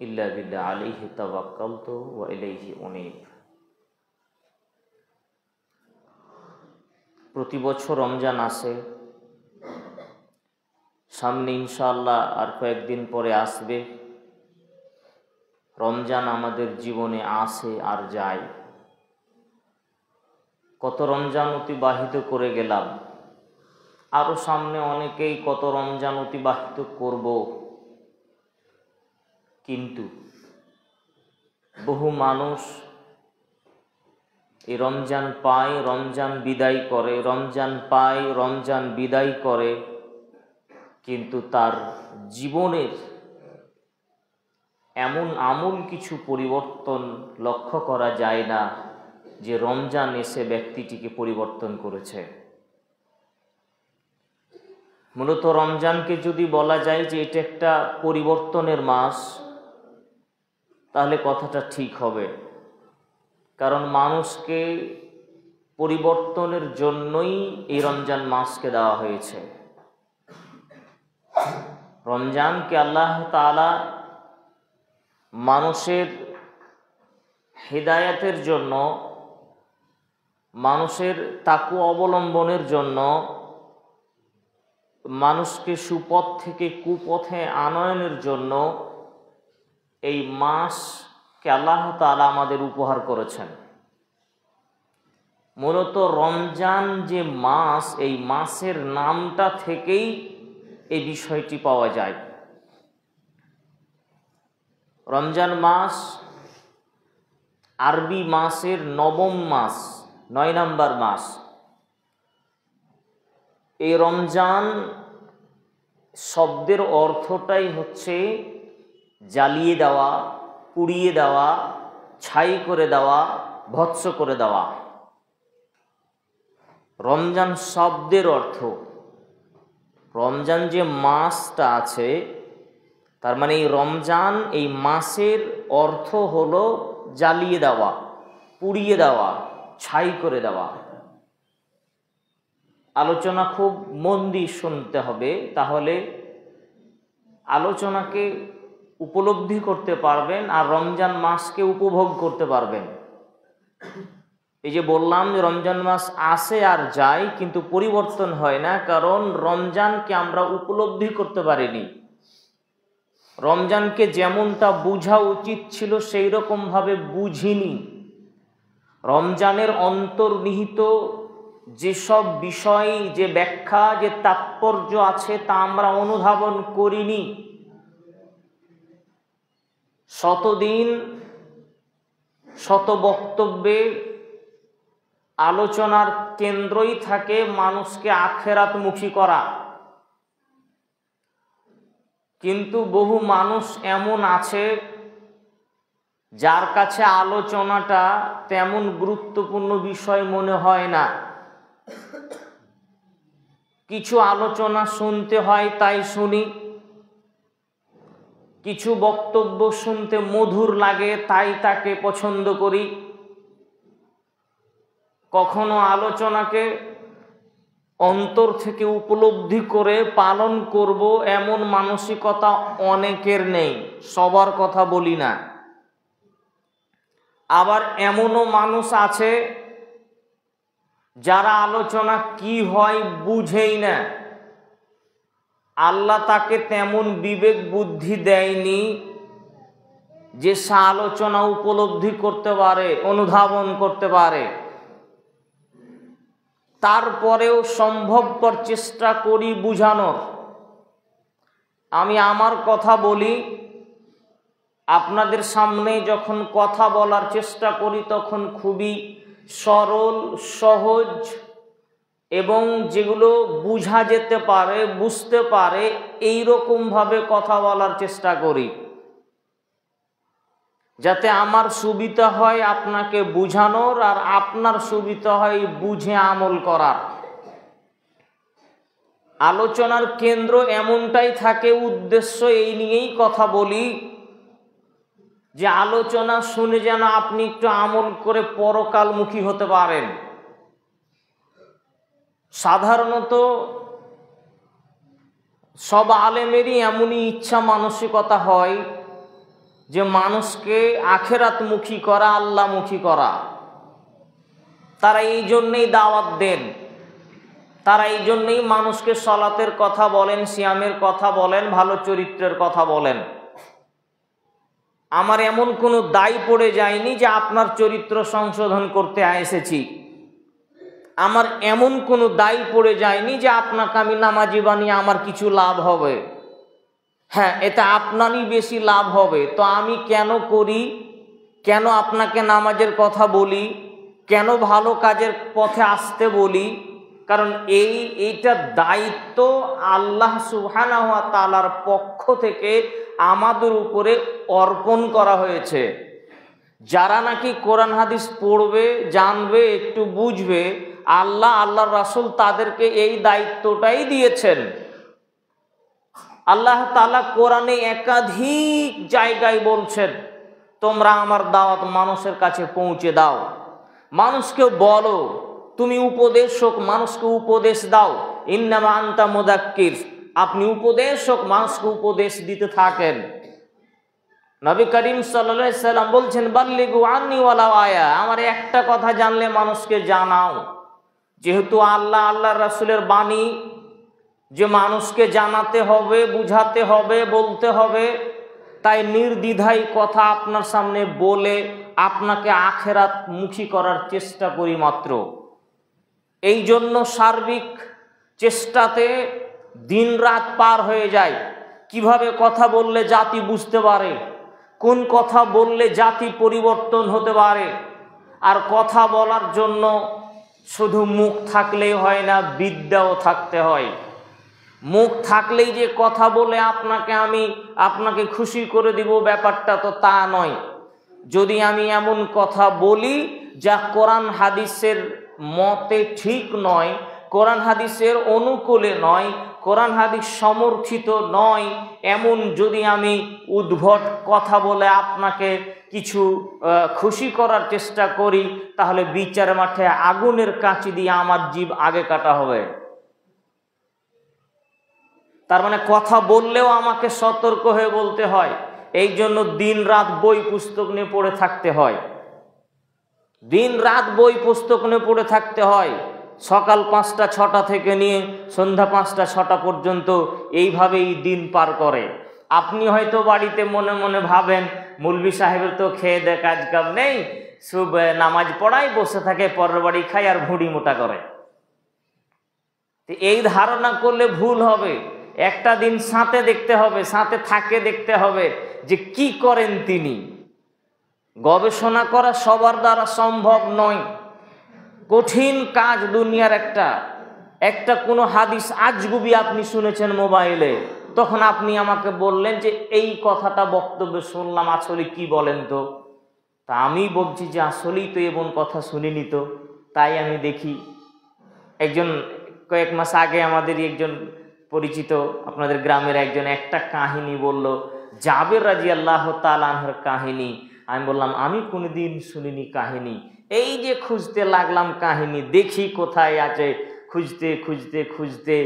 ইল্লা বিল্লাহ আলাইহি তাওয়াক্কালতু ওয়া ইলাইহি উনীব। প্রতি বছর রমজান আসে, সামনে ইনশাআল্লাহ আর কয়েকদিন পরে আসবে। রমজান আমাদের জীবনে আসে আর যায়। কত রমজান অতিবাহিত করে গেলাম, আরও সামনে অনেকেই কত রমজান অতিবাহিত করব, কিন্তু বহু মানুষ এই রমজান পায়, রমজান বিদায় করে, রমজান পায়, রমজান বিদায় করে, কিন্তু তার জীবনের এমন আমূল কিছু পরিবর্তন লক্ষ্য করা যায় না যে রমজান এসে ব্যক্তিটিকে পরিবর্তন করেছে। মূলত রমজানকে যদি বলা যায় যে এটা একটা পরিবর্তনের মাস, তাহলে কথাটা ঠিক হবে। কারণ মানুষকে পরিবর্তনের জন্যই এই রমজান মাসকে দেওয়া হয়েছে। রমজানকে আল্লাহ তাআলা মানুষের হিদায়াতের জন্য, মানুষের তাকওয়া অবলম্বনের জন্য, মানুষকে সুপথ থেকে কুপথে আনয়নের জন্য এই মাসকে আল্লাহ তাআলা আমাদের উপহার করেছেন। মূলত রমজান যে মাস, এই মাসের নামটা থেকেই এই বিষয়টি পাওয়া যায়। রমজান মাস আরবি মাসের নবম মাস, ৯ নম্বর মাস। এই রমজান শব্দের অর্থটাই হচ্ছে জ্বালিয়ে দেওয়া, পুড়িয়ে দেওয়া, ছাই করে দেওয়া, ভৎস করে দেওয়া। রমজান শব্দের অর্থ, রমজান যে মাসটা আছে, তার মানে এই রমজান এই মাসের অর্থ হলো জ্বালিয়ে দেওয়া, পুড়িয়ে দেওয়া, ছাই করে দেওয়া। আলোচনা খুব মন দিয়ে শুনতে হবে, তাহলে আলোচনাকে উপলব্ধি করতে পারবেন আর রমজান মাসকে উপভোগ করতে পারবেন। এই যে বললাম যে রমজান মাস আসে আর যায়, কিন্তু পরিবর্তন হয় না, কারণ রমজানকে আমরা উপলব্ধি করতে পারিনি। রমজানকে যেমনটা বোঝা উচিত ছিল সেই রকম ভাবে বুঝিনি। রমজানের অন্তর্নিহিত যেসব বিষয়, যে ব্যাখ্যা, যে তাৎপর্য আছে তা আমরা অনুধাবন করিনি। শতদিন শত বক্তব্যে আলোচনার কেন্দ্রই থাকে মানুষকে আখিরাতমুখী করা, কিন্তু বহু মানুষ এমন আছে যার কাছে আলোচনাটা তেমন গুরুত্বপূর্ণ বিষয় মনে হয় না। কিছু আলোচনা শুনতে হয় তাই শুনি, কিছু বক্তব্য শুনতে মধুর লাগে তাই তাকে পছন্দ করি। কখনো আলোচনাকে অন্তর থেকে উপলব্ধি করে পালন করব এমন মানসিকতা অনেকের নেই, সবার কথা বলি না। আবার এমনও মানুষ আছে যারা আলোচনা কি হয় বুঝেই না। আল্লাহ তাকে তেমন বিবেক বুদ্ধি দেয়নি যে সে আলোচনা উপলব্ধি করতে পারে, অনুধাবন করতে পারে। তারপরেও সম্ভবপর চেষ্টা করি বুঝানোর। আমি আমার কথা বলি, আপনাদের সামনে যখন কথা বলার চেষ্টা করি তখন খুবই সরল, সহজ এবং যেগুলো বুঝা যেতে পারে, বুঝতে পারে, এই রকম ভাবে কথা বলার চেষ্টা করি, যাতে আমার সুবিধা হয় আপনাকে বুঝানোর আর আপনার সুবিধা হয় বুঝে আমল করার। আলোচনার কেন্দ্র এমনটাই থাকে, উদ্দেশ্য এই নিয়েই কথা বলি যে আলোচনা শুনে যেন আপনি একটু আমল করে পরকালমুখী হতে পারেন। সাধারণত সব আলেমেরই এমনই ইচ্ছা মানসিকতা হয় যে মানুষকে আখেরাতমুখী করা, আল্লাহমুখী করা। তারা এই জন্যেই দাওয়াত দেন, তারা এই জন্যেই মানুষকে সলাতের কথা বলেন, সিয়ামের কথা বলেন, ভালো চরিত্রের কথা বলেন। আমার এমন কোনো দায় পড়ে যায়নি যে আপনার চরিত্র সংশোধন করতে এসেছি। আমার এমন কোনো দায় পড়ে যায়নি যে আপনাকে আমি নামাজি বানিয়ে আমার কিছু লাভ হবে। হ্যাঁ, এটা আপনারই বেশি লাভ হবে। তো আমি কেন করি, কেন আপনাকে নামাজের কথা বলি, কেন ভালো কাজের পথে আসতে বলি? কারণ এইটা দায়িত্ব আল্লাহ সুবহানাহু ওয়া তাআলার পক্ষ থেকে আমাদের উপরে অর্পণ করা হয়েছে। যারা নাকি কোরআন হাদিস পড়বে, জানবে, একটু বুঝবে, আল্লাহর রাসূল তাদেরকে এই দায়িত্বটাই দিয়েছেন। আল্লাহ তাআলা কোরআনে একাধিক জায়গায় বলছেন, তোমরা আমার দাওয়াত মানুষের কাছে পৌঁছে দাও, মানুষকে বলো, তুমি উপদেশক, মানুষকে উপদেশ দাও। ইন্নামা আনতা মুদাক্কির, আপনি উপদেশক, মানুষকে উপদেশ দিতে থাকেন। নবী করিম সাল্লাল্লাহু আলাইহি সাল্লাম বলছেন, বাল্লিগু আন্নি ওয়ালাউ আয়া, আমার একটা কথা জানলে মানুষকে জানাও। যেহেতু আল্লাহর রাসূলের বাণী যে মানুষকে জানাতে হবে, বুঝাতে হবে, বলতে হবে, তাই নির্দ্বিধায় কথা আপনার সামনে বলে আপনাকে আখেরাত মুখী করার চেষ্টা করি মাত্র। এই জন্য সার্বিক চেষ্টাতে দিন রাত পার হয়ে যায়। কিভাবে কথা বললে জাতি বুঝতে পারে, কোন কথা বললে জাতি পরিবর্তন হতে পারে। আর কথা বলার জন্য শুধু মুখ থাকলেই হয় না, বিদ্যাও থাকতে হয়। মুখ থাকলেই যে কথা বলে আপনাকে খুশি করে দিব, ব্যাপারটা তো তা নয়। যদি আমি এমন কথা বলি যা কোরআন হাদিসের মতে ঠিক নয়, কোরআন হাদিসের অনুকূলে নয়, কোরআন হাদিস সমর্থিত নয়, এমন যদি আমি উদ্ভট কথা বলে আপনাকে কিছু খুশি করার চেষ্টা করি, তাহলে বিচার মাঠে আগুনের কাঁচি দিয়ে আমার জিভ আগে কাটা হবে। তার মানে কথা বললেও আমাকে সতর্ক হয়ে বলতে হয়। এই জন্য দিন রাত বই পুস্তক নিয়ে পড়ে থাকতে হয়, দিন রাত বই পুস্তক নিয়ে পড়ে থাকতে হয়। সকাল 5টা 6টা থেকে নিয়ে সন্ধ্যা 5টা 6টা পর্যন্ত এইভাবেই দিন পার করে। আপনি হয়তো বাড়িতে মনে মনে ভাবেন, মৌলভী সাহেবের তো খেয়ে দে কাজ কাম নেই, সব নামাজ পড়ায়, বসে থাকে, পরের বাড়ি খায় আর ভুঁড়ি মোটা করে। এই ধারণা করলে ভুল হবে। একটা দিন সাথে দেখতে হবে, সাথে থাকে দেখতে হবে যে কি করেন তিনি। গবেষণা করা সবার দ্বারা সম্ভব নয়, কঠিন কাজ দুনিয়ার। একটা কোনো হাদিস আজগুবি আপনি শুনেছেন মোবাইলে, তখন আপনি আমাকে বললেন যে এই কথাটা বক্তব্য শুনলাম, আসলে কি বলেন তো? তা আমি বলছি যে আসলেই তো এমন কথা শুনিনি তো, তাই আমি দেখি। কয়েক মাস আগে আমাদের একজন পরিচিত আপনাদের গ্রামের একজন একটা কাহিনী বলল, জাবের রাদিয়াল্লাহু তাআলা আনহুর কাহিনী। আমি বললাম আমি কোনোদিন শুনিনি কাহিনী। এই যে খুঁজতে লাগলাম কাহিনী, দেখি কোথায় আছে। খুঁজতে খুঁজতে খুঁজতে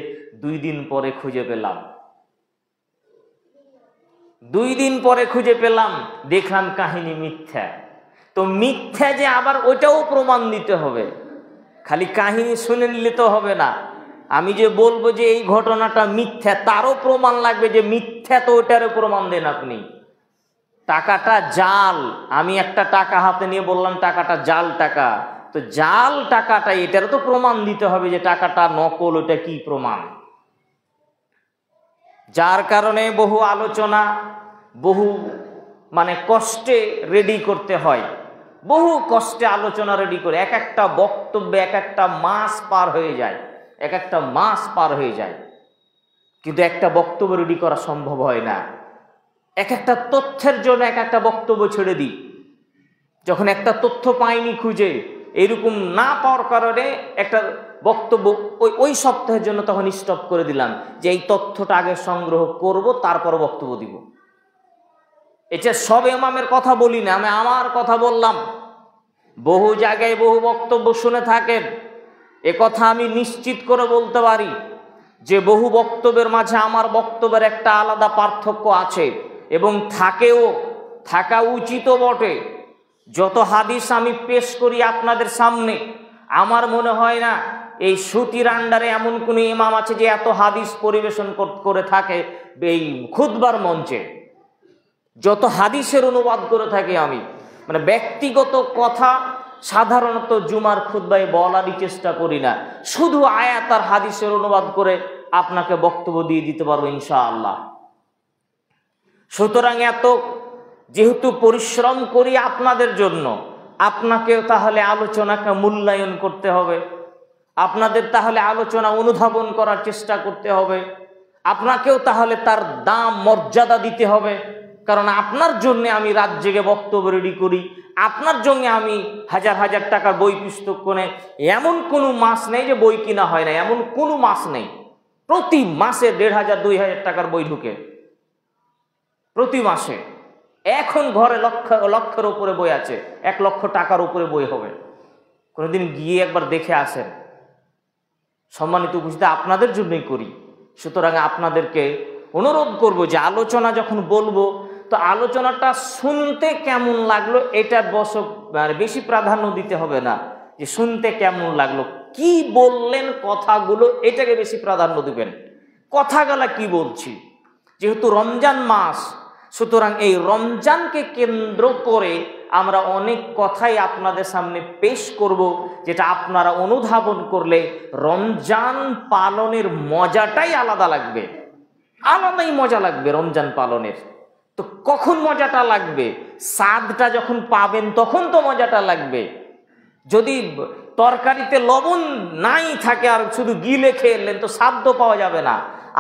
2 দিন পরে খুঁজে পেলাম। 2 দিন পরে খুঁজে পেলাম, দেখলাম কাহিনী মিথ্যা। তো মিথ্যা যে আবার ওইটাও প্রমাণ দিতে হবে, খালি কাহিনী শুনে নিলে তো হবে না। আমি যে বলবো যে এই ঘটনাটা মিথ্যা, তারও প্রমাণ লাগবে যে মিথ্যা, তো ওইটারও প্রমাণ দেন আপনি। টাকাটা জাল, আমি একটা টাকা হাতে নিয়ে বললাম টাকাটা জাল টাকা, তো জাল টাকাটা এটারও তো প্রমাণ দিতে হবে যে টাকাটা নকল, ওটা কি প্রমাণ। যার কারণে বহু আলোচনা, বহু কষ্টে রেডি করতে হয়, বহু কষ্টে আলোচনা রেডি করে। এক একটা বক্তব্যে এক একটা মাস পার হয়ে যায়, এক একটা মাস পার হয়ে যায়, কিন্তু একটা বক্তব্য রেডি করা সম্ভব হয় না। এক একটা তথ্যের জন্য এক একটা বক্তব্য ছেড়ে দিই। যখন একটা তথ্য পাইনি খুঁজে, এরকম না পাওয়ার কারণে একটা বক্তব্য ওই সপ্তাহের জন্য তখন স্টপ করে দিলাম, যে এই তথ্যটা আগে সংগ্রহ করব, তারপর বক্তব্য দিব। এটা সব ইমামের কথা বলি না, আমি আমার কথা বললাম। বহু জায়গায় বহু বক্তব্য শুনে থাকেন, এ কথা আমি নিশ্চিত করে বলতে পারি যে বহু বক্তব্যের মাঝে আমার বক্তব্যের একটা আলাদা পার্থক্য আছে এবং থাকেও। থাকা উচিত বটে। যত হাদিস আমি পেশ করি আপনাদের সামনে, আমার মনে হয় না এই সুতির আন্ডারে এমন কোনো ইমাম আছে যে এত হাদিস পরিবেশন করে থাকে এই খুতবার মঞ্চে। যত হাদিসের অনুবাদ করে থাকি আমি, মানে ব্যক্তিগত কথা সাধারণত জুমার খুতবায় বলারই চেষ্টা করি না, শুধু আয়াত আর হাদিসের অনুবাদ করে আপনাকে বক্তব্য দিয়ে দিতে পারবো ইনশাআল্লাহ। সুতরাং এত যেহেতু পরিশ্রম করি আপনাদের জন্য, আপনাকেও তাহলে আলোচনাকে মূল্যায়ন করতে হবে, আপনাদের তাহলে আলোচনা অনুধাবন করার চেষ্টা করতে হবে, আপনাকেও তাহলে তার দাম মর্যাদা দিতে হবে। কারণ আপনার জন্য আমি রাত জেগে বক্তব্য রেডি করি, আপনার জন্য আমি হাজার হাজার টাকার বই পুস্তক কোনে, এমন কোনো মাস নেই যে বই কিনা হয় না, এমন কোনো মাস নেই। প্রতি মাসে 1500-2000 টাকার বই ঢুকে প্রতি মাসে। এখন ঘরে লক্ষের উপরে বই আছে, 1 লক্ষ টাকার উপরে বই হবে। কোনোদিন গিয়ে একবার দেখে আসেন। সম্মানিত উপস্থিতি, আপনাদের জন্যই করি। সুতরাং আপনাদেরকে অনুরোধ করব যে আলোচনা যখন বলবো, তো আলোচনাটা শুনতে কেমন লাগলো এটা বেশি প্রাধান্য দিতে হবে না, যে শুনতে কেমন লাগলো, কি বললেন কথাগুলো, এটাকে বেশি প্রাধান্য দিবেন। কথাগুলা কি বলছি, যেহেতু রমজান মাস, সুতরাং এই রমজানকে কেন্দ্র করে আমরা অনেক কথাই আপনাদের সামনে পেশ করব, যেটা আপনারা অনুধাবন করলে রমজান পালনের মজাটাই আলাদা লাগবে, আলাদাই মজা লাগবে রমজান পালনের। তো কখন মজাটা লাগবে? স্বাদটা যখন পাবেন তখন তো মজাটা লাগবে। যদি তরকারিতে লবণ নাই থাকে আর শুধু গিলে খেয়ে এলেন, তো স্বাদ তো পাওয়া যাবে না।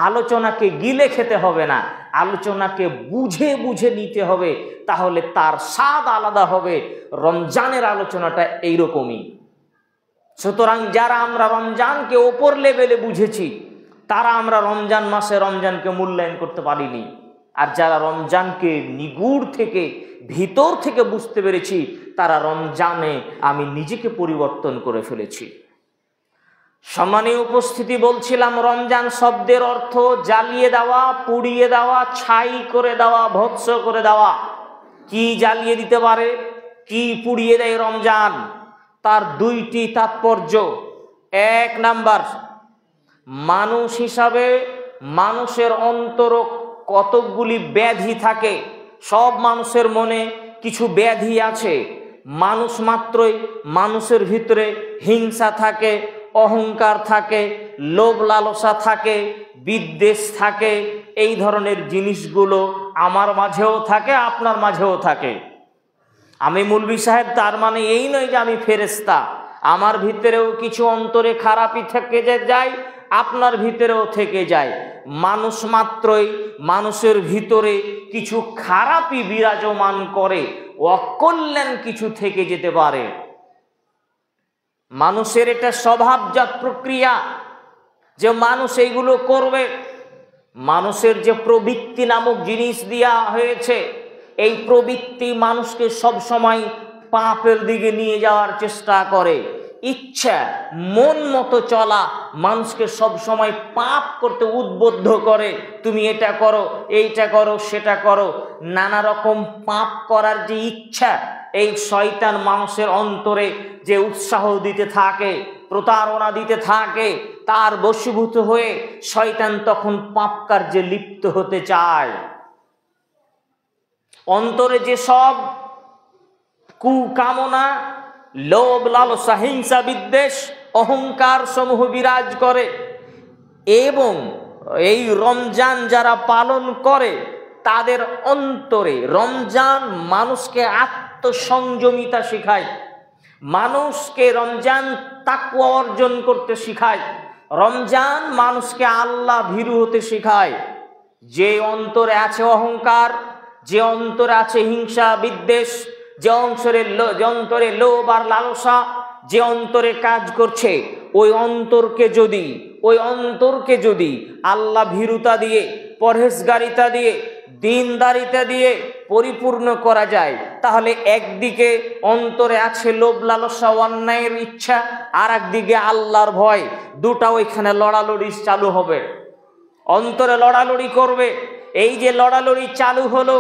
আলোচনাকে গিলে খেতে হবে না, আলোচনাকে বুঝে বুঝে নিতে হবে, তাহলে তার স্বাদ আলাদা হবে। রমজানের আলোচনাটা এইরকমই। সুতরাং যারা আমরা রমজানকে ওপর লেভেলে বুঝেছি, তারা আমরা রমজান মাসে রমজানকে মূল্যায়ন করতে পারিনি। আর যারা রমজানকে নিগুড় থেকে ভিতর থেকে বুঝতে পেরেছি, তারা রমজানে আমি নিজেকে পরিবর্তন করে ফেলেছি। সম্মানীয় উপস্থিতি, বলছিলাম রমজান শব্দের অর্থ জ্বালিয়ে দেওয়া, পুড়িয়ে দেওয়া, ছাই করে দেওয়া, ভৎস করে দেওয়া। কি জ্বালিয়ে দিতে পারে, কি পুড়িয়ে দেয় রমজান? তার 2টি তাৎপর্য। 1 নাম্বার, মানুষ হিসাবে মানুষের অন্তর কতকগুলি ব্যাধি থাকে। সব মানুষের মনে কিছু ব্যাধি আছে। মানুষ মাত্রই মানুষের ভিতরে হিংসা থাকে, অহংকার থাকে, লোভ লালসা থাকে, বিদ্বেষ থাকে। এই ধরনের জিনিসগুলো আমার মাঝেও থাকে, আপনার মাঝেও থাকে। আমি মৌলভী সাহেব, তার মানে এই নয় যে আমি ফেরেশতা। আমার ভিতরেও কিছু অন্তরে খারাপই থেকে যায়, আপনার ভিতরেও থেকে যায়। মানুষ মাত্রই মানুষের ভিতরে কিছু খারাপই বিরাজমান করে, অকল্যাণ কিছু থেকে যেতে পারে। মানুষের এটা স্বভাবজাত প্রক্রিয়া যে মানুষ এইগুলো করবে। মানুষের যে প্রবৃত্তি নামক জিনিস দেওয়া হয়েছে, এই প্রবৃত্তি মানুষকে সব সময় পাপের দিকে নিয়ে যাওয়ার চেষ্টা করে। ইচ্ছা, মন মতো চলা মানুষকে সব সময় পাপ করতে উদ্বুদ্ধ করে। তুমি এটা করো, এইটা করো, সেটা করো। নানা রকম পাপ করার যে ইচ্ছা, এই শয়তান মানুষের অন্তরে যে উৎসাহ দিতে থাকে, প্রতারণা দিতে থাকে, তার বশীভূত হয়ে শয়তান তখন পাপ কার্যে লিপ্ত হতে চায়। অন্তরে যে সব কুকামনা, লোভ লালসা, হিংসা, বিদ্বেষ, অহংকার সমূহ বিরাজ করে, এবং এই রমজান যারা পালন করে তাদের অন্তরে রমজান মানুষকে আত্মসংযমিতা শেখায়, মানুষকে রমজান তাকওয়া অর্জন করতে শেখায়, রমজান মানুষকে আল্লাহ ভীরু হতে শেখায়। যে অন্তরে আছে অহংকার, যে অন্তরে আছে হিংসা বিদ্বেষ, যে অন্তরে লোভ আর লালসা, যে অন্তরে কাজ করছে, ওই অন্তরকে যদি আল্লাহ ভীরুতা দিয়ে, পরহেজগারিতা দিয়ে, দিনদারিতা দিয়ে পরিপূর্ণ করা যায়, তাহলে একদিকে অন্তরে আছে লোভ লালসা, অন্যায়ের ইচ্ছা, আর একদিকে আল্লাহর ভয়। দুটা ওইখানে লড়ালড়ি চালু হবে, অন্তরে লড়ালড়ি করবে। এই যে লড়ালড়ি চালু হলো,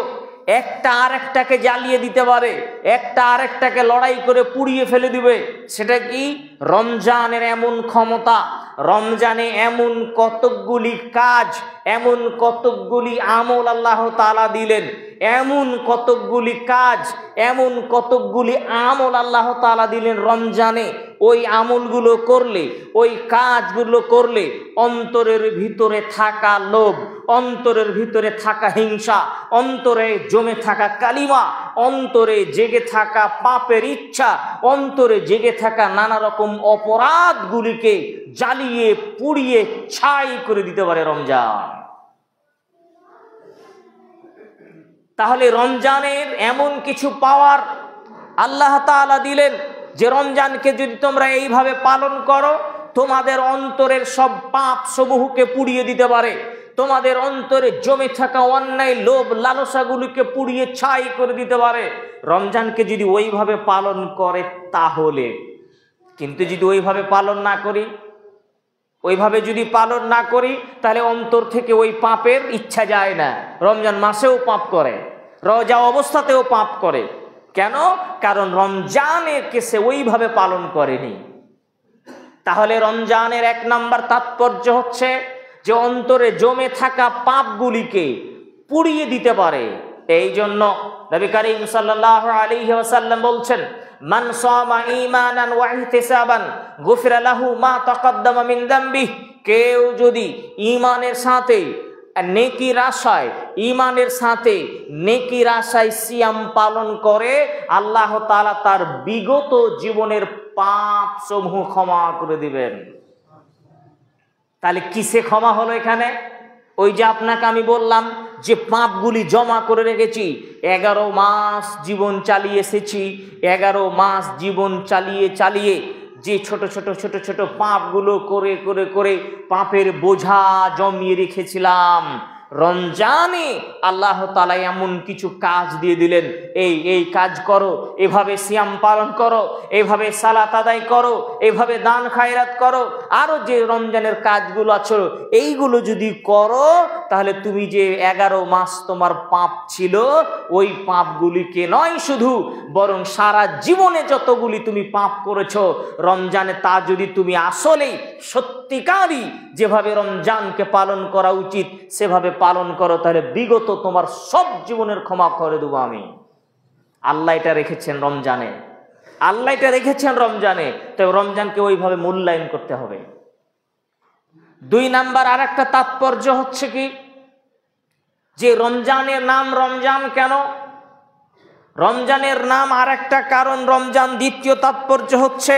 একটা আরেকটাকে জ্বালিয়ে দিতে পারে, একটা আরেকটাকে লড়াই করে পুড়িয়ে ফেলে দিবে। সেটা কি? রমজানের এমন ক্ষমতা, রমজানে এমন কতকগুলি কাজ, এমন কতকগুলি আমল আল্লাহ তাআলা দিলেন, এমন কতকগুলি কাজ, এমন কতকগুলি আমল আল্লাহ তাআলা দিলেন রমজানে। ওই আমলগুলো করলে, ওই কাজগুলো করলে অন্তরের ভিতরে থাকা লোভ, অন্তরের ভিতরে থাকা হিংসা, অন্তরে জমে থাকা কালিমা, অন্তরে জেগে থাকা পাপের ইচ্ছা, অন্তরে জেগে থাকা নানা রকম অপরাধগুলিকে জ্বালিয়ে পুড়িয়ে ছাই করে দিতে পারে রমজান। তাহলে রমজানের এমন কিছু পাওয়ার আল্লাহ তাআলা দিলেন যে রমজানকে যদি তোমরা এইভাবে পালন করো, তোমাদের অন্তরের সব পাপ সমূহকে পুড়িয়ে দিতে পারে, তোমাদের অন্তরে জমে থাকা অন্যায় লোভ লালসাগুলিকে পুড়িয়ে ছাই করে দিতে পারে রমজানকে যদি ওইভাবে পালন করে। তাহলে কিন্তু যদি ওইভাবে পালন না করি, ওইভাবে যদি পালন না করি, তাহলে অন্তর থেকে ওই পাপের ইচ্ছা যায় না। রমজান মাসেও পাপ করে, রোজা অবস্থাতেও পাপ করে। কেন? কারণ রমজানের সে ওইভাবে পালন করেনি। তাহলে রমজানের এক নাম্বার তাৎপর্য হচ্ছে যে অন্তরে জমে থাকা পাপগুলিকে পুড়িয়ে দিতে পারে। এই জন্য নবী করিম সাল্লাল্লাহু আলাইহি ওয়াসাল্লাম বলছেন, মান সামা ঈমানান ওয়া ইহতিসাবান গুফিরা লাহু মা তাকাদ্দামা মিন যামবিহি। কেউ যদি ঈমানের সাথে নেকির আশায়, ঈমানের সাথে নেকির আশায় সিয়াম পালন করে, আল্লাহ তাআলা তার বিগত জীবনের পাপ সমূহ ক্ষমা করে দিবেন। তাহলে কিসে ক্ষমা হলো এখানে? ওই যে আপনাকে আমি বললাম যে পাপগুলি জমা করে রেখেছি, 11 মাস জীবন চালিয়ে এসেছি, 11 মাস জীবন চালিয়ে চালিয়ে যে ছোট ছোট ছোট ছোট পাপগুলো করে করে করে পাপের বোঝা জমিয়ে রেখেছিলাম, রমজানে আল্লাহ তাআলা এমন কিছু কাজ দিয়ে দিলেন, এই কাজ করো, এভাবে সিয়াম পালন করো, এভাবে সালাত আদায় করো, এভাবে দান খায়রাত করো, আরো যে রমজানের কাজগুলো আছে এইগুলো যদি করো, তাহলে তুমি যে 11 মাস তোমার পাপ ছিল, ওই পাপগুলিকে নয় শুধু, বরং সারা জীবনে যতগুলি তুমি পাপ করেছো রমজানে, তা যদি তুমি আসলেই সত্যিকারই যেভাবে রমজানকে পালন করা উচিত সেভাবে পালন করো, তাহলে বিগত তোমার সব জীবনের ক্ষমা করে দেবো আমি। আল্লাহ এটা রেখেছেন রমজানে, আল্লাহ এটা রেখেছেন রমজানে। তো রমজানকে ওইভাবে মূল্যায়ন করতে হবে। 2 নাম্বার আর একটা তাৎপর্য হচ্ছে কি, যে রমজানের নাম রমজান কেন? রমজানের নাম আর একটা কারণ রমজান, দ্বিতীয় তাৎপর্য হচ্ছে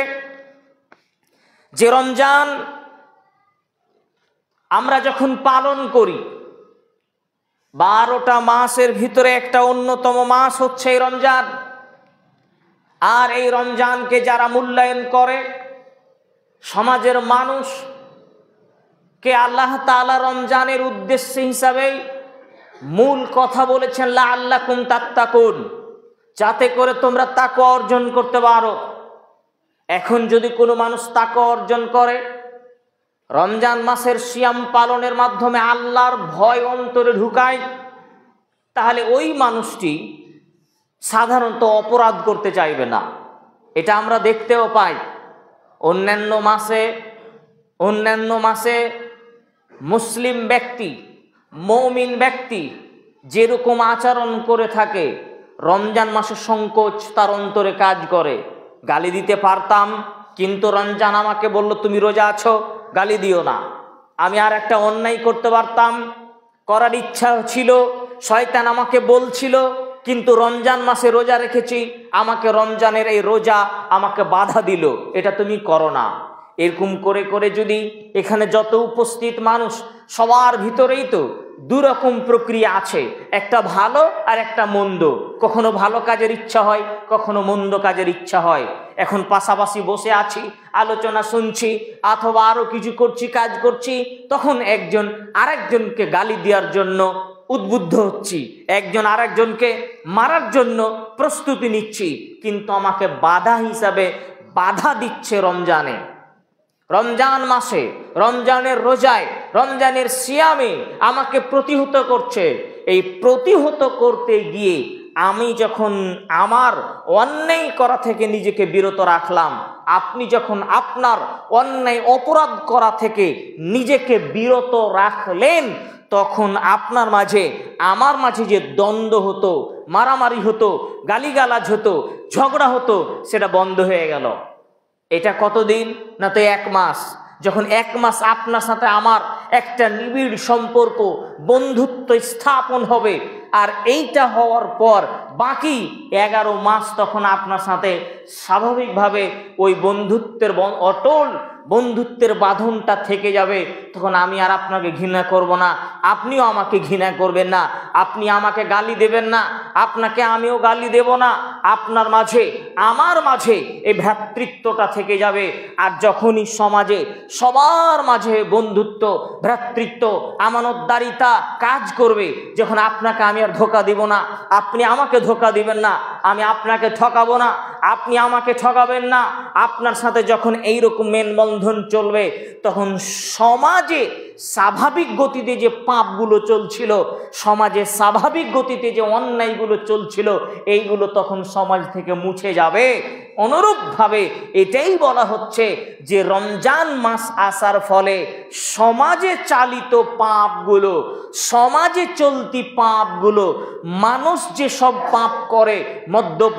যে রমজান আমরা যখন পালন করি, 12টা মাসের ভিতরে একটা অন্যতম মাস হচ্ছে এই রমজান। আর এই রমজানকে যারা মূল্যায়ন করে, সমাজের মানুষ কে আল্লাহ তাআলা রমজানের উদ্দেশ্য হিসাবেই মূল কথা বলেছেন, লাআল্লাকুম তাত্তাকুন, যাতে করে তোমরা তাকওয়া অর্জন করতে পারো। এখন যদি কোনো মানুষ তাকওয়া অর্জন করে, রমজান মাসের সিয়াম পালনের মাধ্যমে আল্লাহর ভয় অন্তরে ঢুকায়, তাহলে ওই মানুষটি সাধারণত অপরাধ করতে চাইবে না। এটা আমরা দেখতেও পাই। অন্যান্য মাসে মুসলিম ব্যক্তি, মুমিন ব্যক্তি যেরকম আচরণ করে থাকে, রমজান মাসে সংকোচ তার অন্তরে কাজ করে। গালি দিতে পারতাম, কিন্তু রমজান আমাকে বলল তুমি রোজা আছো, গালি দিও না। আমি আর একটা অন্যায় করতে পারতাম, করার ইচ্ছা ছিল, শয়তান আমাকে বলছিল, কিন্তু রমজান মাসে রোজা রেখেছি, আমাকে রমজানের এই রোজা আমাকে বাধা দিল, এটা তুমি করো না। এরকম করে করে যদি এখানে যত উপস্থিত মানুষ, সবার ভিতরেই তো 2 রকম প্রক্রিয়া আছে, একটা ভালো আর একটা মন্দ। কখনো ভালো কাজের ইচ্ছা হয়, কখনো মন্দ কাজের ইচ্ছা হয়। এখন পাশাপাশি বসে আছি, আলোচনা শুনছি, অথবা আরো কিছু করছি, কাজ করছি, তখন একজন আরেকজনকে গালি দেওয়ার জন্য উদ্বুদ্ধ হচ্ছি, একজন আরেকজনকে মারার জন্য প্রস্তুতি নিচ্ছি, কিন্তু আমাকে বাধা হিসাবে বাধা দিচ্ছে রমজানে, রমজান মাসে, রমজানের রোজায়, রমজানের সিয়ামে আমাকে প্রতিহত করছে। এই প্রতিহত করতে গিয়ে আমি যখন আমার অন্যায় করা থেকে নিজেকে বিরত রাখলাম, আপনি যখন আপনার অন্যায় অপরাধ করা থেকে নিজেকে বিরত রাখলেন, তখন আপনার মাঝে আমার মাঝে যে দ্বন্দ্ব হতো, মারামারি হতো, গালিগালাজ হতো, ঝগড়া হতো, সেটা বন্ধ হয়ে গেল। এটা কতদিন? না তো 1 মাস। যখন 1 মাস আপনার সাথে আমার একটা নিবিড় সম্পর্ক, বন্ধুত্ব স্থাপন হবে, আর এইটা হওয়ার পর বাকি 11 মাস তখন আপনার সাথে স্বাভাবিকভাবে ওই বন্ধুত্বের অটল বন্ধুত্বের বাঁধনটা থেকে যাবে। তখন আমি আর আপনাকে ঘৃণা করব না, আপনিও আমাকে ঘৃণা করবেন না, আপনি আমাকে গালি দেবেন না, আপনাকে আমিও গালি দেব না। আপনার মাঝে আমার মাঝে এই ভ্রাতৃত্বটা থেকে যাবে। আর যখনই সমাজে সবার মাঝে বন্ধুত্ব, ভ্রাতৃত্ব, আমানতদারিতা কাজ করবে, যখন আপনাকে আমি আর ধোঁকা দিব না, আপনি আমাকে ধোঁকা দিবেন না, আমি আপনাকে ঠকাবো না, আপনি আমাকে ঠকাবেন না, আপনার সাথে যখন এইরকম মেলবন্ধন চলবে, তখন সমাজে স্বাভাবিক গতিতে যে পাপগুলো চলছিল, সমাজে স্বাভাবিক গতিতে যে অন্যায়গুলো চলছিল, এইগুলো তখন সমাজ থেকে মুছে যাবে। অনুরূপভাবে এটাই বলা হচ্ছে যে রমজান মাস আসার ফলে সমাজে চালিত পাপগুলো, সমাজে চলতি পাপগুলো, মানুষ যে সব পাপ করে, মদ্যপ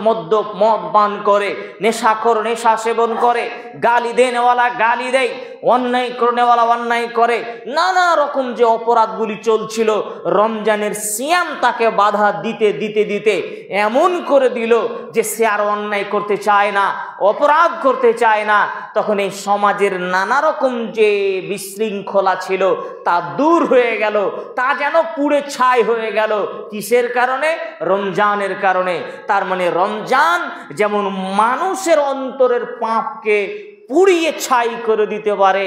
মদ পান করে, নেশাখোর নেশা সেবন করে, গালি দেনেওয়ালা গালি দেয়, অন্যায় করেনেওয়ালা অন্যায় করে, নানা রকম যে অপরাধগুলি চলছিল, রমজানের সিয়াম তাকে বাধা দিতে দিতে দিতে এমন করে দিল যে সে আর অন্যায় করতে চায় না, অপরাধ করতে চায় না। তখন এই সমাজের নানা রকম যে বিশৃঙ্খলা ছিল তা দূর হয়ে গেল, তা যেন পুড়ে ছাই হয়ে গেল। কিসের কারণে? রমজানের কারণে। তার মানে রমজান যেমন মানুষের অন্তরের পাপকে পুড়িয়ে ছাই করে দিতে পারে,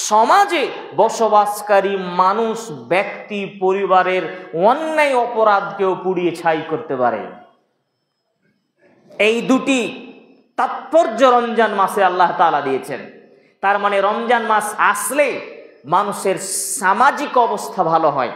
সমাজে বসবাসকারী মানুষ, ব্যক্তি, পরিবারের অন্যায় অপরাধকেও পুড়িয়ে ছাই করতে পারে। এই দুটি তাৎপর্য রমজান মাসে আল্লাহ তাআলা দিয়েছেন। তার মানে রমজান মাস আসলে মানুষের সামাজিক অবস্থা ভালো হয়,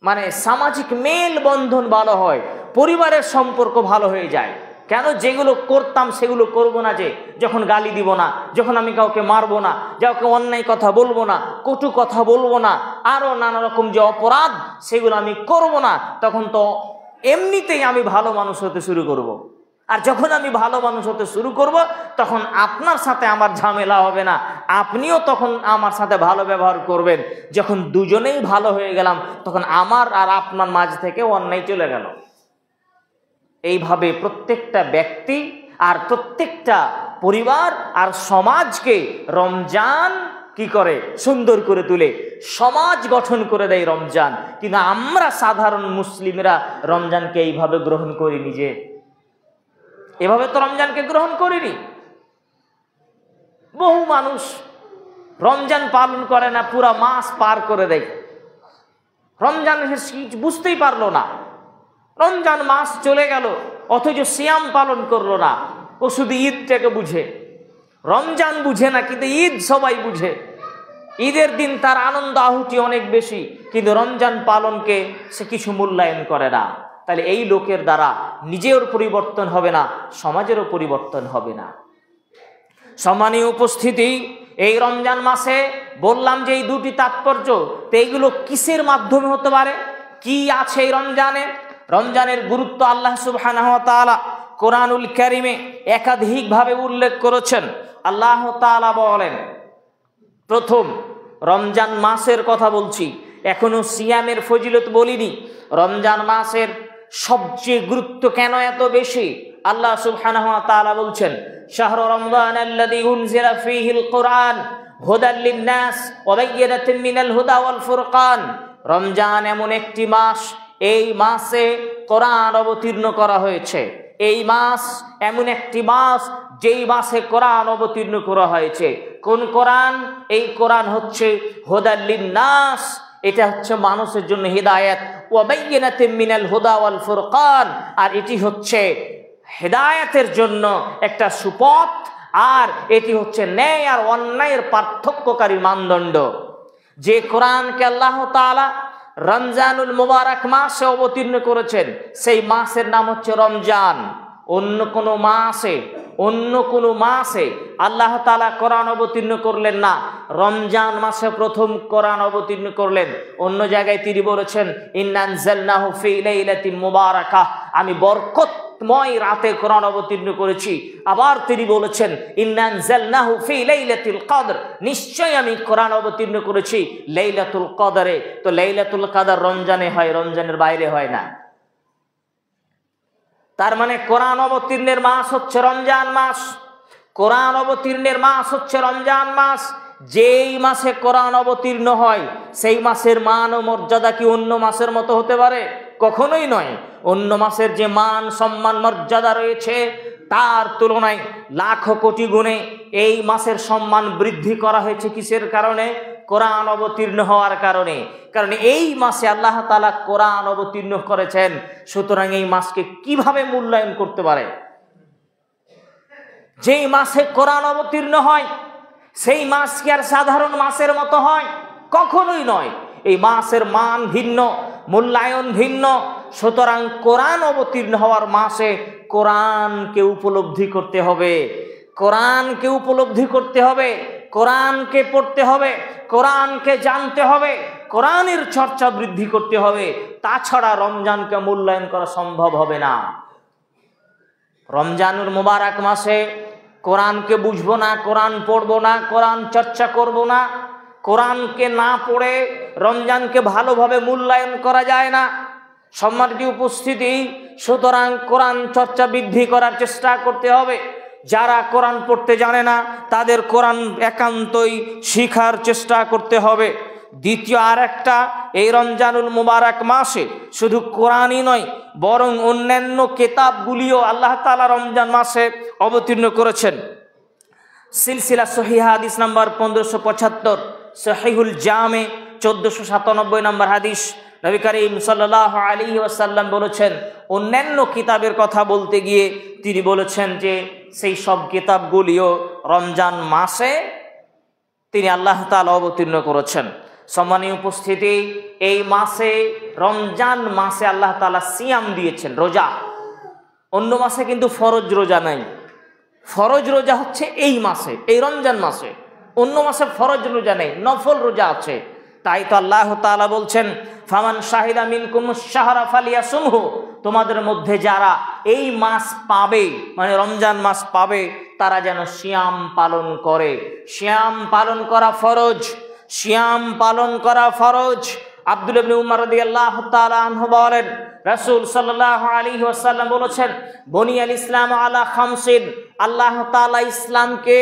মানে সামাজিক মেল বন্ধন ভালো হয়, পরিবারের সম্পর্ক ভালো হয়ে যায়। কেন? যেগুলো করতাম সেগুলো করব না, যে যখন গালি দিব না, যখন আমি কাউকে মারবো না, কাউকে অন্যায় কথা বলবো না, কটু কথা বলবো না, আরো নানা রকম যে অপরাধ সেগুলো আমি করব না, তখন তো এমনিতেই আমি ভালো মানুষ হতে শুরু করব। আর যখন আমি ভালো মানুষ হতে শুরু করব, তখন আপনার সাথে আমার ঝামেলা হবে না, আপনিও তখন আমার সাথে ভালো ব্যবহার করবেন। যখন দুজনেই ভালো হয়ে গেলাম, তখন আমার আর আপনার মাঝ থেকে অন্যায় চলে গেল। এইভাবে প্রত্যেকটা ব্যক্তি আর প্রত্যেকটা পরিবার আর সমাজকে রমজান কি করে? সুন্দর করে তুলে, সমাজ গঠন করে দেয় রমজান। কিন্তু আমরা সাধারণ মুসলিমরা রমজানকে এইভাবে গ্রহণ করিনি, যে এভাবে তো রমজানকে গ্রহণ করিনি। বহু মানুষ রমজান পালন করে না, পুরা মাস পার করে দেয়, রমজান বুঝতেই পারলো না, রমজান মাস চলে গেল, অথচ সিয়াম পালন করলো না। ও শুধু ঈদটাকে বুঝে, রমজান বুঝে না, কিন্তু ঈদ সবাই বুঝে। ঈদের দিন তার আনন্দ আহুতি অনেক বেশি, কিন্তু রমজান পালনকে সে কিছু মূল্যায়ন করে না। তাহলে এই লোকের দ্বারা নিজের পরিবর্তন হবে না, সমাজেরও পরিবর্তন হবে না। সম্মানীয় উপস্থিতি, এই রমজান মাসে বললাম যে এই দুটি তাৎপর্য, তো এইগুলো কিসের মাধ্যমে হতে পারে? কি আছে এই রমজানে? রমজানের গুরুত্ব আল্লাহ সুবহানাহু ওয়া তাআলা কোরআনুল কারীমে একাধিকভাবে উল্লেখ করেছেন। আল্লাহ তাআলা বলেন, প্রথম রমজান মাসের কথা বলছি, এখনো সিয়ামের ফজিলত বলিনি। রমজান মাসের সবচেয়ে গুরুত্ব কেন এত বেশি? আল্লাহ সুবহানাহু ওয়া তাআলা বলছেন, শাহরু রমজানাল্লাযী উনজিলা ফীহিল কুরআন হুদাল লিন-নাস ওয়া বায়্যিনাতিন মিনাল হুদা ওয়াল ফুরকান। রমজান এমন একটি মাস, এই মাসে কোরআন অবতীর্ণ করা হয়েছে। এই মাস এমন একটি মাস যেই মাসে কোরআন অবতীর্ণ করা হয়েছে। কোন কোরআন? এই কোরআন হচ্ছে হুদাল লিন-নাস, এটা হচ্ছে মানুষের জন্য হিদায়াত, ওয়া বায়্যিনাতিন মিনাল হুদা ওয়াল ফুরকান, আর এটি হচ্ছে হেদায়েতের জন্য একটা সুপথ, আর এটি হচ্ছে ন্যায় আর অন্যায়ের পার্থক্যকারী মানদণ্ড। যে কোরআনকে আল্লাহ তাআলা রমজানুল মুবারক মাসে অবতীর্ণ করেছেন, সেই মাসের নাম হচ্ছে রমজান। অন্য কোনো মাসে আল্লাহ তাআলা কোরআন অবতীর্ণ করলেন না, রমজান মাসে প্রথম কোরআন অবতীর্ণ করলেন। অন্য জায়গায় তিনি বলেছেন ইন্না আনজালনাহু ফি লাইলাতিন মুবারাকাহ, আমি বরকতময় রাতে কোরআন অবতীর্ণ করেছি। আবার তিনি বলেছেন ইন্না আনজালনাহু ফি লাইলাতিল কদর, নিশ্চয়ই আমি কোরআন অবতীর্ণ করেছি লাইলাতুল কদরে। তো লাইলাতুল কদর রমজানে হয়, রমজানের বাইরে হয় না। তার মানে কোরআন অবতীর্ণের মাস হচ্ছে রমজান মাস। কোরআন অবতীর্ণের মাস হচ্ছে রমজান মাস। যেই মাসে কোরআন অবতীর্ণ হয় সেই মাসের মান ও মর্যাদা কি অন্য মাসের মতো হতে পারে? কখনোই নয়। অন্য মাসের যে মান সম্মান মর্যাদা রয়েছে তার তুলনায় লাখ কোটি গুণে এই মাসের সম্মান বৃদ্ধি করা হয়েছে। কিসের কারণে? কোরআন অবতীর্ণ হওয়ার কারণে। কারণ এই মাসে আল্লাহ তাআলা কোরআন অবতীর্ণ করেছেন, সুতরাং এই মাসকে কিভাবে মূল্যায়ন করতে পারে? যেই মাসে কোরআন অবতীর্ণ হয় সেই মাস কি আর সাধারণ মাসের মতো হয়? কখনোই নয়। এই মাসের মান ভিন্ন, মূল্যায়ন ভিন্ন। সুতরাং কোরআন অবতীর্ণ হওয়ার মাসে কোরআনকে উপলব্ধি করতে হবে, কোরআনকে উপলব্ধি করতে হবে, কোরআনকে পড়তে হবে, কোরআনকে জানতে হবে, কোরআনের চর্চা বৃদ্ধি করতে হবে। তাছাড়া রমজানকে মূল্যায়ন করা সম্ভব হবে না। রমজানুল মুবারক মাসে কোরআনকে বুঝবো না, কোরআন পড়বো না, কোরআন চর্চা করব না, কোরআনকে না পড়ে রমজানকে ভালোভাবে মূল্যায়ন করা যায় না। সম্মানিত উপস্থিতি, সুতরাং কোরআন চর্চা বৃদ্ধি করার চেষ্টা করতে হবে। যারা কোরআন পড়তে জানে না তাদের কোরআন একান্তই শিখার চেষ্টা করতে হবে। দ্বিতীয় আরেকটা, এই রমজানুল মুবারক মাসে শুধু কোরআনই নয় বরং অন্যান্য কিতাবগুলিও আল্লাহ তাআলা রমজান মাসে অবতীর্ণ করেছেন। সিলসিলা সহিহ হাদিস নাম্বার 1575, সহিহুল জামে 1497 নম্বর হাদিস, নবী করিম সাল্লাল্লাহু আলাইহি ওয়াসাল্লাম বলেছেন, অন্যান্য কিতাবের কথা বলতে গিয়ে তিনি বলেছেন যে সেই সব কিতাবগুলিও রমজান মাসে তিনি আল্লাহ তাআলা অবতীর্ণ করেছেন। সম্মানীয় উপস্থিতি, এই মাসে রমজান মাসে আল্লাহ তাআলা সিয়াম দিয়েছেন, রোজা। অন্য মাসে কিন্তু ফরজ রোজা নাই। ফরজ রোজা হচ্ছে এই মাসে, এই রমজান মাসে। অন্য মাসে ফরজ রোজা নেই, নফল রোজা আছে। তাই তো আল্লাহ তাআলা বলছেন ফামান শাহিদা মিনকুমুশ শাহরা ফালিয়াসুমহু, তোমাদের মধ্যে যারা এই মাস পাবে মানে রমজান মাস পাবে তারা যেন সিয়াম পালন করে। সিয়াম পালন করা ফরজ, সিয়াম পালন করা ফরজ। আব্দুল্লাহ ইবনে উমর রাদিয়াল্লাহু তাআলা আনহু বলেন, রাসূল সাল্লাল্লাহু আলাইহি ওয়াসাল্লাম বলেছেন, বুনিয়াল ইসলাম আলা খামসিন, আল্লাহ তাআলা ইসলামকে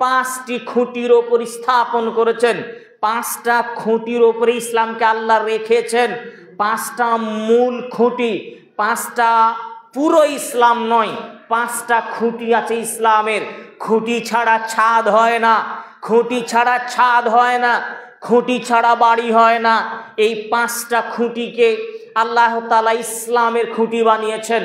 5টি খুঁটির উপর স্থাপন করেছেন। 5টা খুঁটির উপরে ইসলামকে আল্লাহ রেখেছেন। 5টা মূল খুঁটি, 5টা পুরো ইসলাম নয়, 5টা খুঁটি আছে ইসলামের। খুঁটি ছাড়া ছাদ হয় না, খুঁটি ছাড়া ছাদ হয় না, খুঁটি ছাড়া বাড়ি হয় না। এই 5টা খুঁটিকে আল্লাহ তাআলা ইসলামের খুঁটি বানিয়েছেন।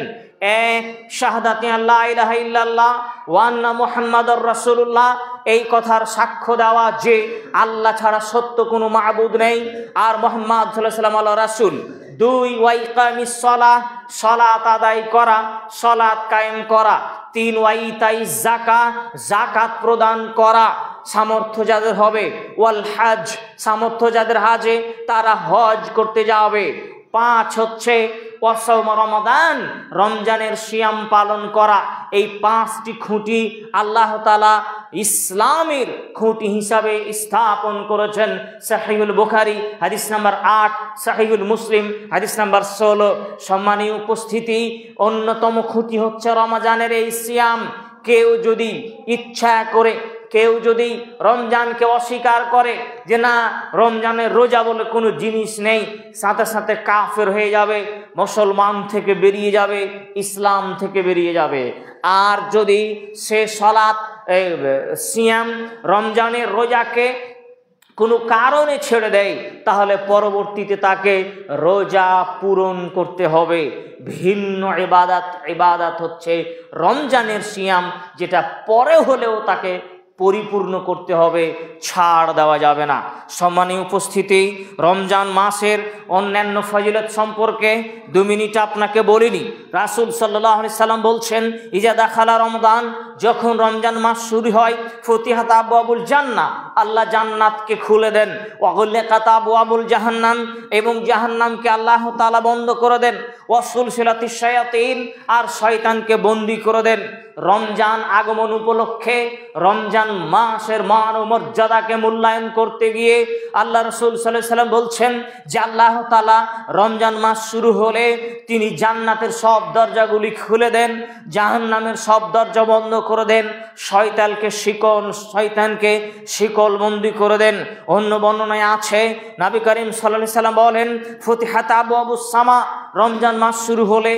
এক, শাহাদাতে লা ইলাহা ইল্লাল্লাহ ওয়া আন্না মুহাম্মাদুর রাসূলুল্লাহ, এই কথার সাক্ষ্য দেওয়া যে আল্লাহ ছাড়া সত্য কোনো মাবুদ নেই আর মুহাম্মদ সাল্লাল্লাহু আলাইহি ওয়াসাল্লাম আল্লাহর রাসূল। 2, ওয়া ইকামিস সালাহ, সালাত আদায় করা, সালাত কায়েম করা। 3, ওয়া ইতাইজ যাকাত, যাকাত প্রদান করা সামর্থ্য যাদের হবে। ওয়াল হজ, সামর্থ্য যাদের হাজে তারা হজ করতে যাবে। 5 হচ্ছে ওয়াসাউম রমাদান, রমজানের সিয়াম পালন করা। এই 5টি খুঁটি আল্লাহ তাআলা ইসলামের খুঁটি হিসাবে স্থাপন করেছেন। সহিহুল বুখারী হাদিস নাম্বার 8, সহিহুল মুসলিম হাদিস নাম্বার 16। সম্মানীয় উপস্থিতি, অন্যতম খুঁটি হচ্ছে রমজানের এই সিয়াম। কেউ যদি ইচ্ছা করে, কেউ যদি রমজানকে অস্বীকার করে যে না রমজানের রোজা বলে কোনো জিনিস নেই, সাথে সাথে কাফের হয়ে যাবে, মুসলমান থেকে বেরিয়ে যাবে, ইসলাম থেকে বেরিয়ে যাবে। আর যদি সে সালাত, সিয়াম, রমজানের রোজাকে কোনো কারণে ছেড়ে দেয় তাহলে পরবর্তীতে তাকে রোজা পূরণ করতে হবে। ভিন্ন ইবাদত হচ্ছে রমজানের সিয়াম, যেটা পরে হলেও তাকে পরিপূর্ণ করতে হবে, ছাড় দেওয়া যাবে না। সম্মানীয় উপস্থিতি, রমজান মাসের অন্যান্য ফজিলত সম্পর্কে 2 মিনিট আপনাকে বলিনি। রাসূল সাল্লাল্লাহু আলাইহি সাল্লাম বলছেন, ইজা দাখালা রমজান, যখন রমজান মাস শুরু হয়, ফতিহাত আবওয়াবুল জান্নাহ, আল্লাহ জান্নাতকে খুলে দেন, ওয়াগুলিকাত আবওয়াবুল জাহান্নাম, এবং জাহান্নামকে আল্লাহ তাআলা বন্ধ করে দেন, ওয়াসুলসিলাতিশ শায়াতিন, আর শয়তানকে বন্দী করে দেন। রমজান আগমন উপলক্ষে রমজান মাসের মান ও মর্যাদাকে মূল্যায়ন করতে গিয়ে আল্লাহ রাসূল সাল্লাল্লাহু আলাইহি সাল্লাম বলছেন যে আল্লাহ তাআলা রমজান মাস শুরু হলে তিনি জান্নাতের সব দরজাগুলি খুলে দেন, জাহান্নামের সব দরজা বন্ধ করে দেন, শয়তানকে শিকল বন্দী করে দেন। অন্য বর্ণনায় আছে, নবী করিম সাল্লাল্লাহু আলাইহি সাল্লাম বলেন, ফতিহাত আবওয়াবুস সামা, রমজান মাস শুরু হলে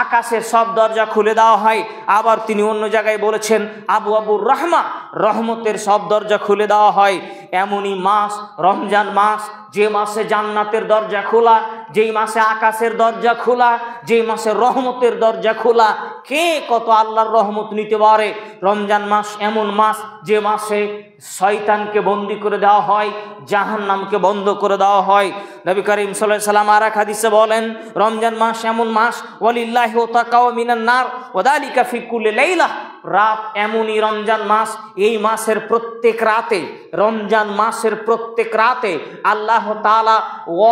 আকাশের সব দরজা খুলে দেওয়া হয়। আবার তিনি অন্য জায়গায় বলেছেন, আবওয়াবুর রহমা, রহমতের সব দরজা খুলে দেওয়া হয়। এমনই মাস রমজান মাস, যে মাসে জান্নাতের দরজা খোলা, যেই মাসে আকাশের দরজা খোলা, যেই মাসে রহমতের দরজা খোলা। কে কত আল্লাহর রহমত নিতে পারে? রমজান মাস এমন মাস যে মাসে শয়তানকে বন্দী করে দেওয়া হয়, জাহান্নামকে বন্ধ করে দেওয়া হয়। নবী করিম সাল্লাল্লাহু আলাইহি সাল্লাম আর এক হাদিসে বলেন, রমজান মাস এমন মাস, ওয়ালিল্লাহি ওয়াতাকাও মিনান নার ওয়াদালিকা ফি কুল্লি লাইলা, রাত এমনই রমজান মাস, এই মাসের প্রত্যেক রাতে, রমজান মাসের প্রত্যেক রাতে আল্লাহ তাআলা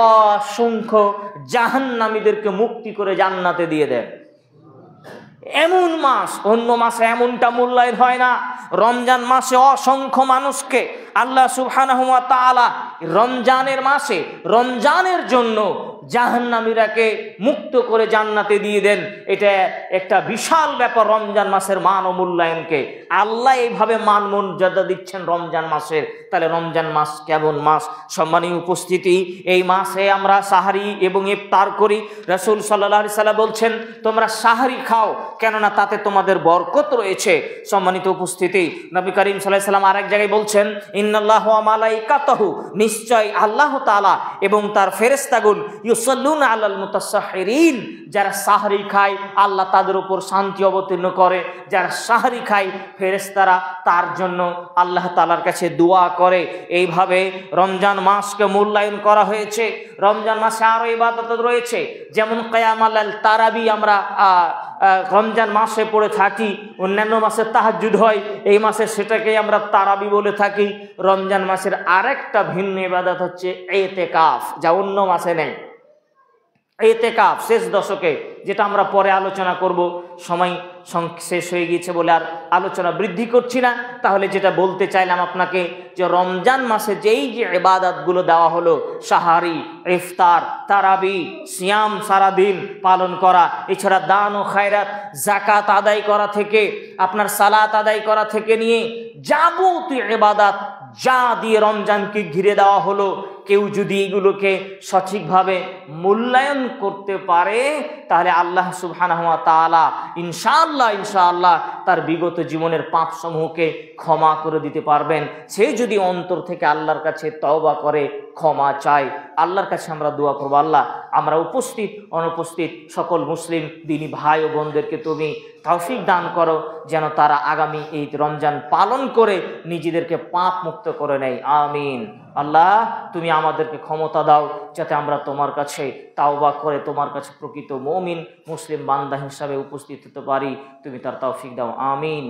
অসংখ্য জাহান্নামীদেরকে মুক্তি করে জান্নাতে দিয়ে দেন। এমন মাস, অন্য মাসে এমনটা মূল্যায়ন হয় না। রমজান মাসে অসংখ্য মানুষকে আল্লাহ সুবহানাহু ওয়া তাআলা রমজানের মাসে রমজানের জন্য জাহান্নামীরাকে মুক্ত করে জান্নাতে দিয়ে দেন। এটা একটা বিশাল ব্যাপার। রমজান মাসের মান ও মূল্যায়নকে আল্লাহ এইভাবে মান মর্যাদা দিচ্ছেন রমজান মাসের। তাহলে রমজান মাস কেমন মাস? সম্মানীয় উপস্থিতি, এই মাসে আমরা সাহারি এবং ইফতার করি। রাসূল সাল্লাল্লাহু আলাইহি সাল্লাম বলছেন, তোমরা সাহারি খাও, কেননা তাতে তোমাদের বরকত রয়েছে। সম্মানিত উপস্থিতি, নবী করিম সাল্লাল্লাহু আলাইহি সাল্লাম আরেক জায়গায় বলছেন, ইন্নাল্লাহু ওয়া মালাইকাতাহু, নিশ্চয় আল্লাহ তাআলা এবং তার ফেরেশতাগণ, ইউসাল্লুনা আলাল মুতাসাহহিরিন, যারা সাহরি খায় আল্লাহ তাদের উপর শান্তি অবতীর্ণ করে। যারা সাহরি খায় ফেরেশতারা তার জন্য আল্লাহ তাআলার কাছে দোয়া করে। এইভাবে রমজান মাসকে মূল্যায়ন করা হয়েছে। রমজান মাসে আরো ইবাদত রয়েছে, যেমন কিয়ামুল তারাবি আমরা রমজান মাসে পড়ে থাকি। অন্যান্য মাসে তাহাজ্জুদ হয়, এই মাসে সেটাকে আমরা তারাবি বলে থাকি। রমজান মাসের আরেকটা ভিন্ন ইবাদত হচ্ছে ইতিকাফ, যা অন্য মাসে নেই। ইতিকাফ শেষ দশকে, যেটা আমরা পরে আলোচনা করব। সময় শেষ হয়ে গিয়েছে বলে আর আলোচনা বৃদ্ধি করছি না। তাহলে যেটা বলতে চাইলাম আপনাকে, যে রমজান মাসে যেই যে ইবাদতগুলো দেওয়া হলো, সাহারি, ইফতার, তারাবি, সিয়াম সারাদিন পালন করা, এছাড়া দান ও খায়রাত, যাকাত আদায় করা থেকে আপনার সালাত আদায় করা থেকে নিয়ে যাবতীয় ইবাদত যা দিয়ে রমজানকে ঘিরে দেওয়া হলো, কেউ যদি এগুলোকে সঠিকভাবে মূল্যায়ন করতে পারে, তাহলে আল্লাহ সুবহানাহু ওয়া তাআলা ইনশাআল্লাহ তার বিগত জীবনের পাপসমূহকে ক্ষমা করে দিতে পারবেন। সে যদি অন্তর থেকে আল্লাহর কাছে তওবা করে ক্ষমা চায়। আল্লাহর কাছে আমরা দোয়া করব, আল্লাহ আমরা উপস্থিত অনুপস্থিত সকল মুসলিম দিনী ভাই ও বোনদেরকে তুমি তৌফিক দান করো, যেন তারা আগামী এই রমজান পালন করে নিজেদেরকে পাপ মুক্ত করে নেয়। আমিন। আল্লাহ তুমি আমাদেরকে ক্ষমতা দাও, যাতে আমরা তোমার কাছে তাওবা করে তোমার কাছে প্রকৃত মুমিন মুসলিম বান্দা হিসাবে উপস্থিত হতে পারি। তুমি তার তৌফিক দাও। আমিন।